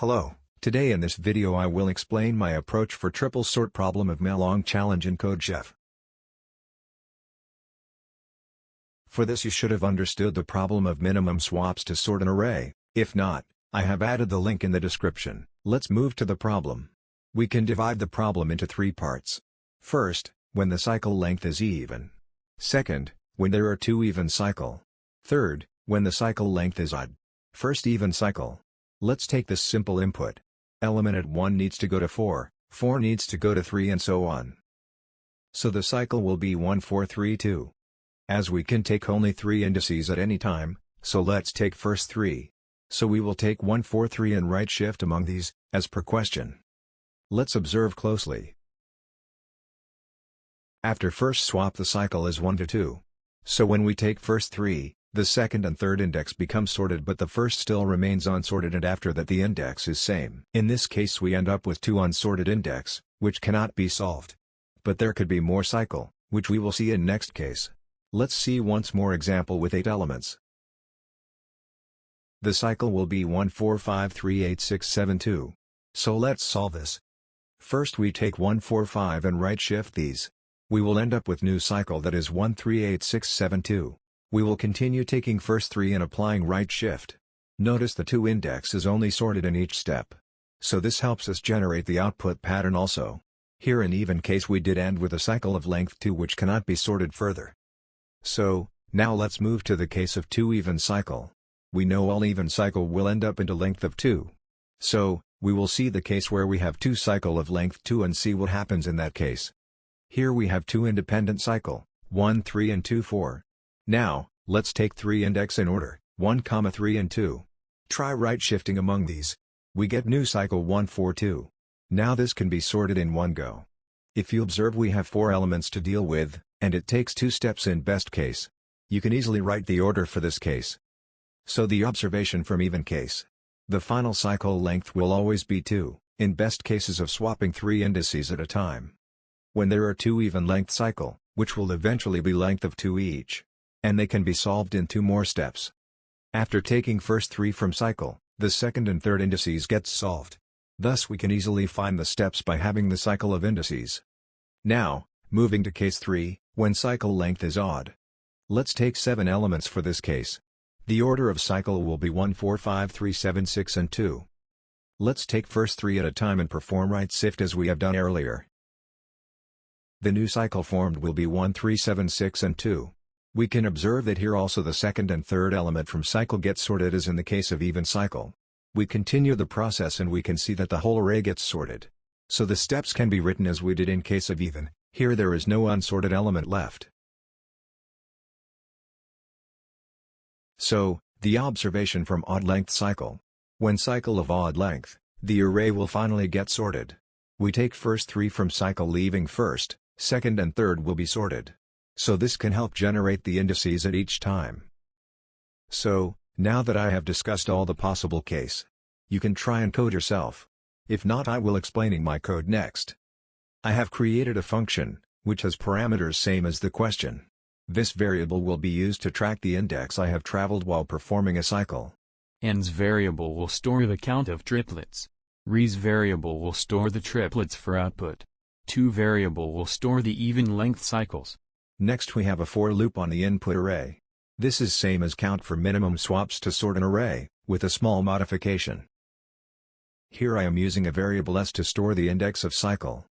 Hello, today in this video I will explain my approach for triple sort problem of Malong challenge in CODECHEF. For this you should have understood the problem of minimum swaps to sort an array. If not, I have added the link in the description. Let's move to the problem. We can divide the problem into three parts. First, when the cycle length is even. Second, when there are two even cycle. Third, when the cycle length is odd. First even cycle. Let's take this simple input. Element at 1 needs to go to 4, 4 needs to go to 3 and so on. So the cycle will be 1 4 3 2. As we can take only 3 indices at any time, so let's take first 3. So we will take 1 4 3 and right shift among these, as per question. Let's observe closely. After first swap the cycle is 1 to 2. So when we take first 3, the second and third index become sorted but the first still remains unsorted, and after that the index is same. In this case we end up with 2 unsorted index, which cannot be solved. But there could be more cycle, which we will see in next case. Let's see once more example with 8 elements. The cycle will be 1 4 5 3 8 6 7 2. So let's solve this. First we take 1 4 5 and right shift these. We will end up with new cycle that is 1 3 8 6 7 2. We will continue taking first 3 and applying right shift. Notice the 2 index is only sorted in each step. So this helps us generate the output pattern also. Here in even case we did end with a cycle of length 2 which cannot be sorted further. So, now let's move to the case of 2 even cycle. We know all even cycle will end up into length of 2. So, we will see the case where we have 2 cycle of length 2 and see what happens in that case. Here we have 2 independent cycle, 1 3 and 2 4. Now, let's take 3 index in order, 1, 3 and 2. Try right shifting among these. We get new cycle 1 4 2. Now this can be sorted in one go. If you observe we have 4 elements to deal with, and it takes 2 steps in best case. You can easily write the order for this case. So the observation from even case. The final cycle length will always be 2, in best cases of swapping 3 indices at a time. When there are 2 even length cycle, which will eventually be length of 2 each. And they can be solved in 2 more steps. After taking first 3 from cycle, the second and third indices gets solved. Thus we can easily find the steps by having the cycle of indices. Now, moving to case 3, when cycle length is odd. Let's take 7 elements for this case. The order of cycle will be 1 4 5 3 7 6 and 2. Let's take first 3 at a time and perform right shift as we have done earlier. The new cycle formed will be 1 3 7 6 and 2. We can observe that here also the second and third element from cycle gets sorted as in the case of even cycle. We continue the process and we can see that the whole array gets sorted. So the steps can be written as we did in case of even. Here there is no unsorted element left. So, the observation from odd length cycle. When cycle of odd length, the array will finally get sorted. We take first 3 from cycle leaving first, second and third will be sorted. So this can help generate the indices at each time. So, now that I have discussed all the possible case, you can try and code yourself. If not, I will explaining my code next. I have created a function, which has parameters same as the question. This variable will be used to track the index I have traveled while performing a cycle. Ans variable will store the count of triplets. Res variable will store the triplets for output. To variable will store the even length cycles. Next we have a for loop on the input array. This is same as count for minimum swaps to sort an array, with a small modification. Here I am using a variable s to store the index of cycle.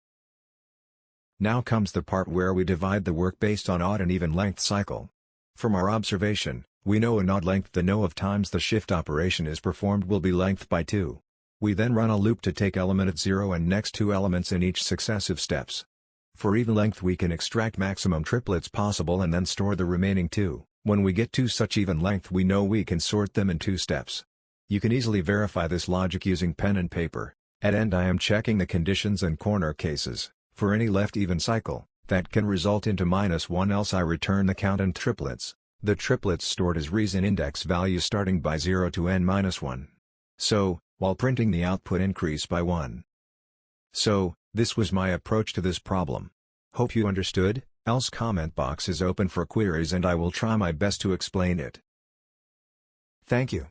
Now comes the part where we divide the work based on odd and even length cycle. From our observation, we know in odd length the no of times the shift operation is performed will be length by 2. We then run a loop to take element at 0 and next 2 elements in each successive steps. For even length we can extract maximum triplets possible and then store the remaining 2. When we get to such even length we know we can sort them in 2 steps. You can easily verify this logic using pen and paper. At end I am checking the conditions and corner cases. For any left even cycle, that can result into -1 else I return the count and triplets. The triplets stored as reason index values starting by 0 to n-1. So, while printing the output increase by 1. So, this was my approach to this problem. Hope you understood, else comment box is open for queries and I will try my best to explain it. Thank you.